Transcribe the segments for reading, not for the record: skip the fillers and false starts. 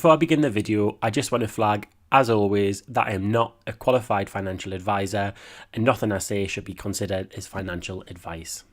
Before I begin the video, I just want to flag, as always, that I am not a qualified financial advisor and nothing I say should be considered as financial advice.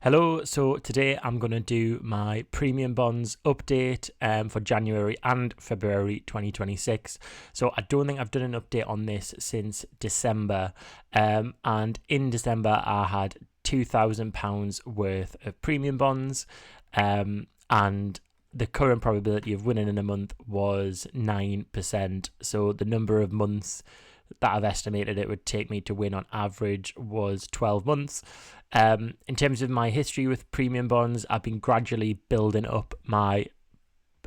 Hello, so today I'm going to do my premium bonds update for January and February 2026. So I don't think I've done an update on this since December, and in December I had £2,000 worth of premium bonds, and the current probability of winning in a month was 9%. So the number of months that I've estimated it would take me to win on average was 12 months. In terms of my history with premium bonds, I've been gradually building up my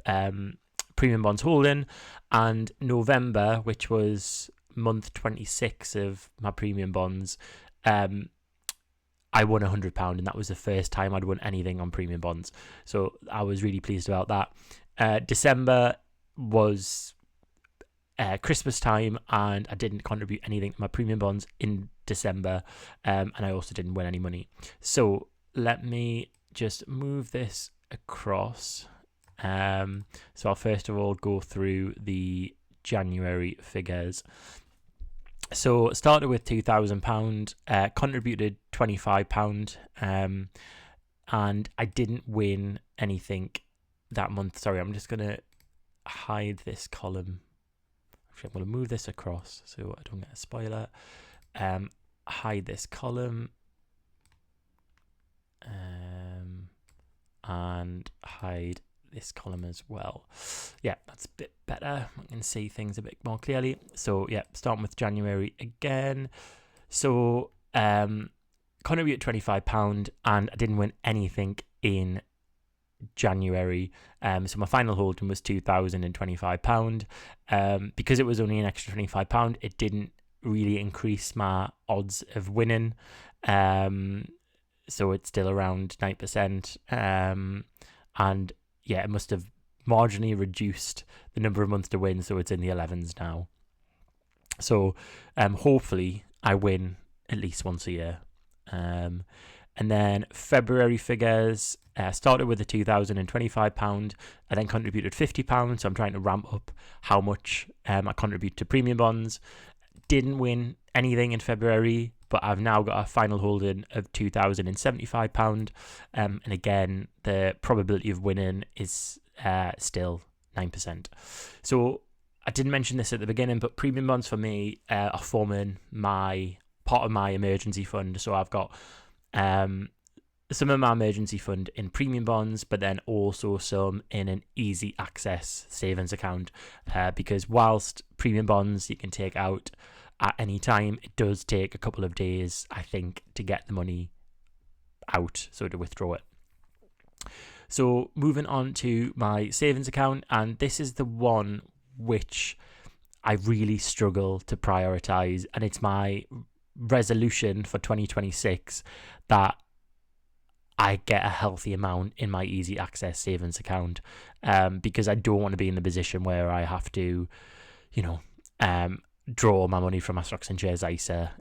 premium bonds holding, and November, which was month 26 of my premium bonds, I won £100, and that was the first time I'd won anything on premium bonds. So I was really pleased about that. December was Christmas time, and I didn't contribute anything to my premium bonds in December, and I also didn't win any money. So let me just move this across. So I'll first of all go through the January figures. So started with £2,000, contributed £25, and I didn't win anything that month. Sorry, I'm just going to hide this column. Actually, I'm going to move this across so I don't get a spoiler. Hide this column, and hide this column as well. Yeah, that's a bit better. I can see things a bit more clearly. So yeah, starting with January again. So contributed £25, and I didn't win anything in January. So my final holding was £2,025. Because it was only an extra £25, it didn't really increase my odds of winning. So it's still around 9%. And yeah, it must have marginally reduced the number of months to win, so it's in the 11s now. So hopefully I win at least once a year. And then February figures, started with the £2,025. I then contributed £50, so I'm trying to ramp up how much I contribute to premium bonds. Didn't win anything in February, but I've now got a final holding of £2,075. And again, the probability of winning is still 9%. So I didn't mention this at the beginning, but premium bonds for me are forming my part of my emergency fund. So I've got some of my emergency fund in premium bonds, but then also some in an easy access savings account, because whilst premium bonds you can take out at any time, it does take a couple of days, I think, to get the money out, so to withdraw it. So moving on to my savings account, and this is the one which I really struggle to prioritize, and it's my resolution for 2026 that I get a healthy amount in my easy access savings account, because I don't want to be in the position where I have to, draw my money from my stocks and shares ISA.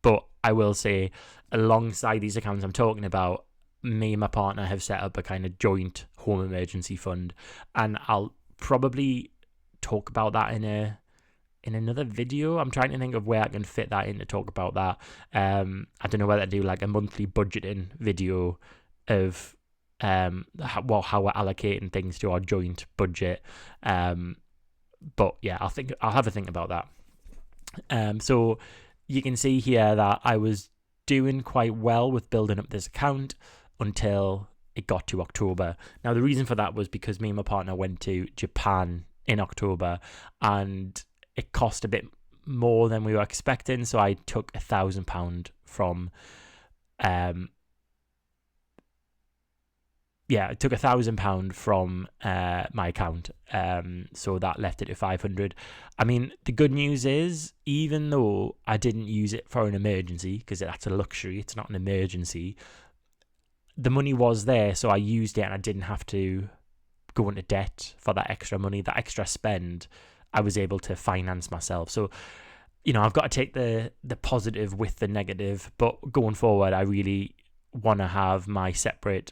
But I will say, alongside these accounts I'm talking about, me and my partner have set up a kind of joint home emergency fund, and I'll probably talk about that in another video. I'm trying to think of where I can fit that in to talk about that. I don't know whether to do like a monthly budgeting video of how we're allocating things to our joint budget. But yeah, I'll have a think about that. So you can see here that I was doing quite well with building up this account until it got to October. Now the reason for that was because me and my partner went to Japan in October, and it cost a bit more than we were expecting, so I took £1,000 from I took £1,000 from my account, so that left it at 500. I mean, the good news is, even though I didn't use it for an emergency, because that's a luxury, it's not an emergency, the money was there, so I used it, and I didn't have to go into debt for that extra money, that extra spend. I was able to finance myself. So, I've got to take the positive with the negative, but going forward, I really want to have my separate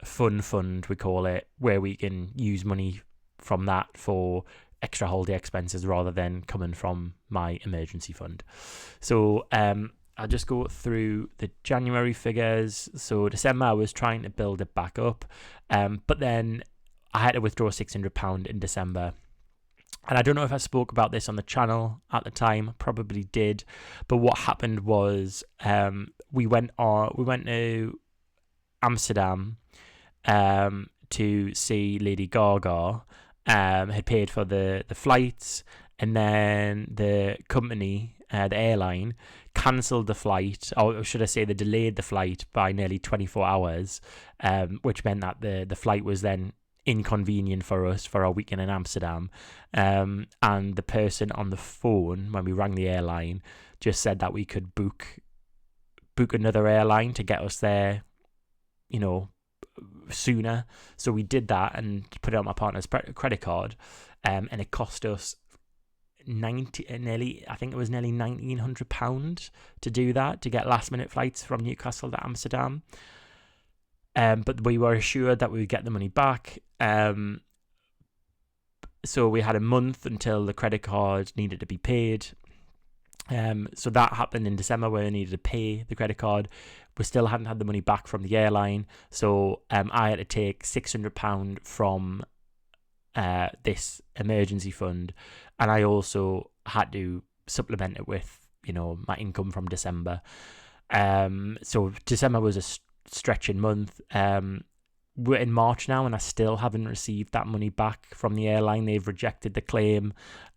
fun fund, we call it, where we can use money from that for extra holiday expenses rather than coming from my emergency fund. So I'll just go through the January figures. So December, I was trying to build it back up, but then I had to withdraw £600 in December. And I don't know if I spoke about this on the channel at the time, probably did. But what happened was we went to Amsterdam to see Lady Gaga. Had paid for the flights, and then the company, the airline, cancelled the flight, or should I say they delayed the flight by nearly 24 hours, which meant that the flight was then inconvenient for us for our weekend in Amsterdam. And the person on the phone, when we rang the airline, just said that we could book another airline to get us there, sooner. So we did that and put it on my partner's credit card, and it cost us nearly £1,900 to do that, to get last minute flights from Newcastle to Amsterdam. But we were assured that we would get the money back. So we had a month until the credit card needed to be paid. So that happened in December, where I needed to pay the credit card. We still hadn't had the money back from the airline, so I had to take £600 from this emergency fund, and I also had to supplement it with my income from December. So December was a stretching month. We're in March now, and I still haven't received that money back from the airline. They've rejected the claim,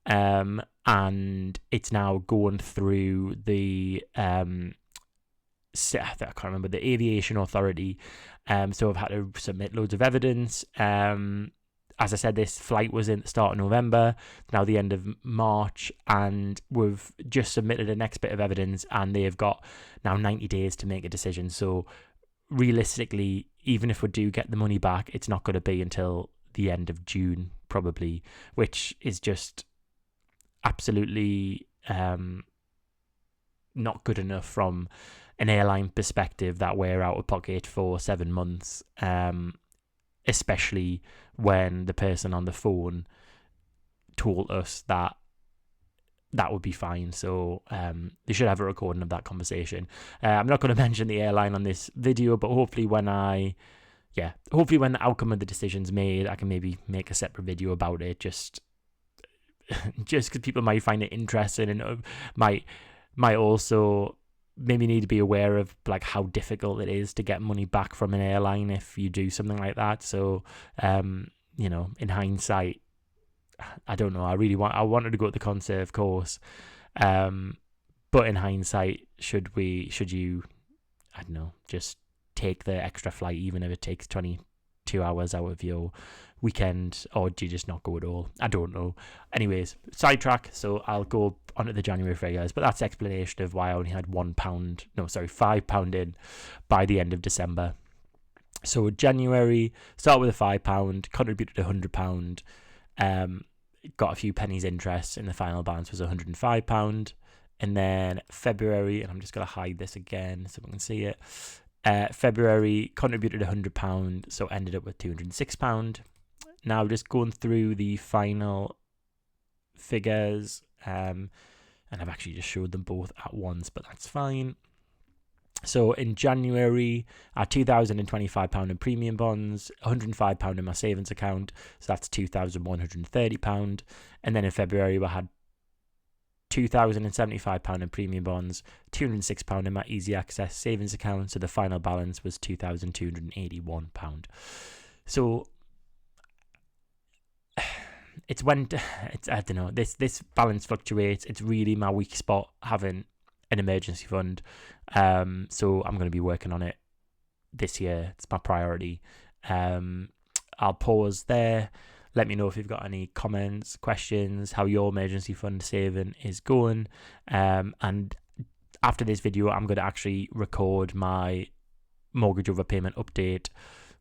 and it's now going through the I can't remember, the aviation authority. So I've had to submit loads of evidence. As I said, this flight was in the start of November, now the end of March, and we've just submitted the next bit of evidence, and they've got now 90 days to make a decision. So realistically, even if we do get the money back, it's not going to be until the end of June, probably, which is just absolutely not good enough from an airline perspective, that we're out of pocket for 7 months, especially when the person on the phone told us that would be fine. So they should have a recording of that conversation. I'm not going to mention the airline on this video, but hopefully when the outcome of the decision's made, I can maybe make a separate video about it, just because people might find it interesting, and might also maybe need to be aware of like how difficult it is to get money back from an airline if you do something like that. So in hindsight, I don't know, I wanted to go to the conserve course, but in hindsight, should you I don't know, just take the extra flight, even if it takes 22 hours out of your weekend, or do you just not go at all? I don't know. Anyways, sidetrack, so I'll go onto the January figures, but that's the explanation of why I only had £5 in by the end of December. So January, start with a £5, contributed £100, got a few pennies interest, and the final balance was £105. And then February, and I'm just going to hide this again so we can see it. February contributed £100, so ended up with £206. Now just going through the final figures, and I've actually just showed them both at once, but that's fine. So in January, I had £2,025 in premium bonds, £105 in my savings account, so that's £2,130. And then in February, I had £2,075 in premium bonds, £206 in my easy access savings account, so the final balance was £2,281. So I don't know, this balance fluctuates. It's really my weak spot, having an emergency fund. So I'm going to be working on it this year. It's my priority. I'll pause there. Let me know if you've got any comments, questions, how your emergency fund saving is going. And after this video, I'm going to actually record my mortgage overpayment update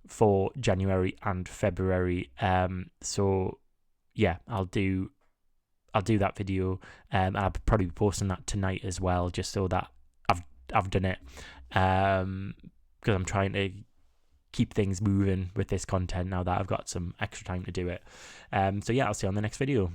for January and February. So yeah, I'll do that video, and I'll probably be posting that tonight as well, just so that I've done it, because I'm trying to keep things moving with this content now that I've got some extra time to do it. So yeah, I'll see you on the next video.